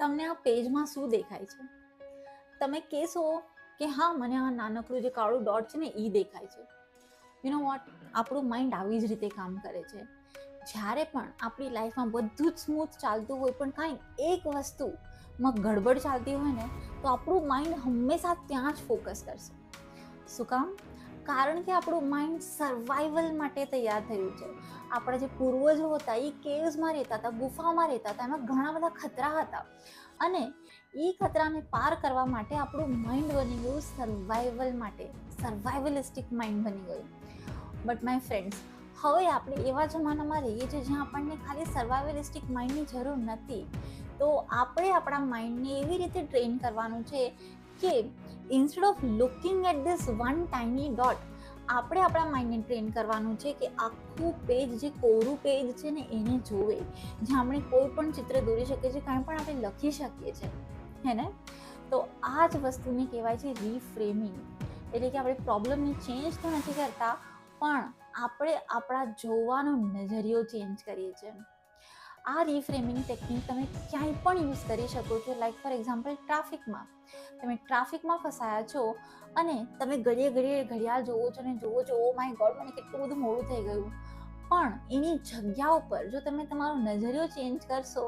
તમને આ પેજમાં શું દેખાય છે? તમે કહેશો કે હા, મને આ નાનકડું જે કાળું ડોટ છે ને એ દેખાય છે. યુ નો વોટ, આપણું માઇન્ડ આવી જ રીતે કામ કરે છે. જ્યારે પણ આપણી લાઈફમાં બધું જ સ્મૂથ ચાલતું હોય પણ કાંઈ એક વસ્તુમાં ગડબડ ચાલતી હોય ને, તો આપણું માઇન્ડ હંમેશા ત્યાં જ ફોકસ કરશે. શું કામ? કારણ કે આપણું માઇન્ડ સર્વાઈવલ માટે તૈયાર થયું છે. આપણા જે પૂર્વજો હતા એ કેવ્સમાં રહેતા હતા, ગુફામાં રહેતા હતા, એમાં ઘણા બધા ખતરા હતા અને એ ખતરાને પાર કરવા માટે આપણું માઇન્ડ બની ગયું સર્વાઈવલ માટે, સર્વાઈવલિસ્ટિક માઇન્ડ બની ગયું. બટ માય ફ્રેન્ડ્સ, હવે આપણે એવા જમાનામાં રહીએ છીએ જ્યાં આપણને ખાલી સર્વાઈવલિસ્ટિક માઇન્ડની જરૂર નથી. તો આપણે આપણા માઇન્ડને એવી રીતે ટ્રેન કરવાનું છે કે instead of looking at this one tiny dot, આપણે આપણા માઇન્ડને ટ્રેન કરવાનું છે કે આખું પેજ, જે કોરું પેજ છે ને એને જોવે, જ્યાં આપણે કોઈ પણ ચિત્ર દોરી શકીએ છીએ, કાંઈ પણ આપણે લખી શકીએ છીએ, હે ને? તો આ જ વસ્તુને કહેવાય છે રીફ્રેમિંગ. એટલે કે આપણે પ્રોબ્લેમને ચેન્જ તો નથી કરતા, પણ આપણે આપણા જોવાનો નજરિયો ચેન્જ કરીએ છીએ. આ રીફ્રેમિંગ ટેકનિક તમે ક્યાંય પણ યુઝ કરી શકો છો. લાઈક ફોર એક્ઝામ્પલ, ટ્રાફિકમાં તમે ફસાયા છો અને તમે ઘડીએ ઘડિયાળ જોવો છો ને જોવો છો, ઓ માય ગોડ, મને કેટલું બધું મોડું થઈ ગયું. પણ એની જગ્યા ઉપર જો તમે તમારો નજરિયો ચેન્જ કરશો,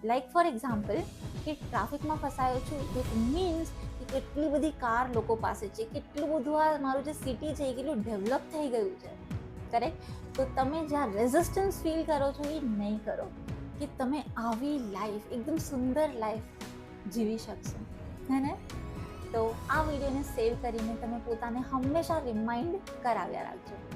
લાઈક ફોર એક્ઝામ્પલ કે ટ્રાફિકમાં ફસાયો છું, ઇટ મીન્સ કે કેટલી બધી કાર લોકો પાસે છે, કેટલું બધું આ મારું જે સિટી છે એ કેટલું ડેવલપ થઈ ગયું છે, કરેક્ટ? તો તમે જ્યાં રેઝિસ્ટન્સ ફીલ કરો છો એ નહીં કરો, કે તમે આવી લાઈફ, એકદમ સુંદર લાઈફ જીવી શકશો, હે ને? તો આ વિડીયોને સેવ કરીને તમે પોતાને હંમેશા રિમાઇન્ડ કરાવ્યા રાખજો.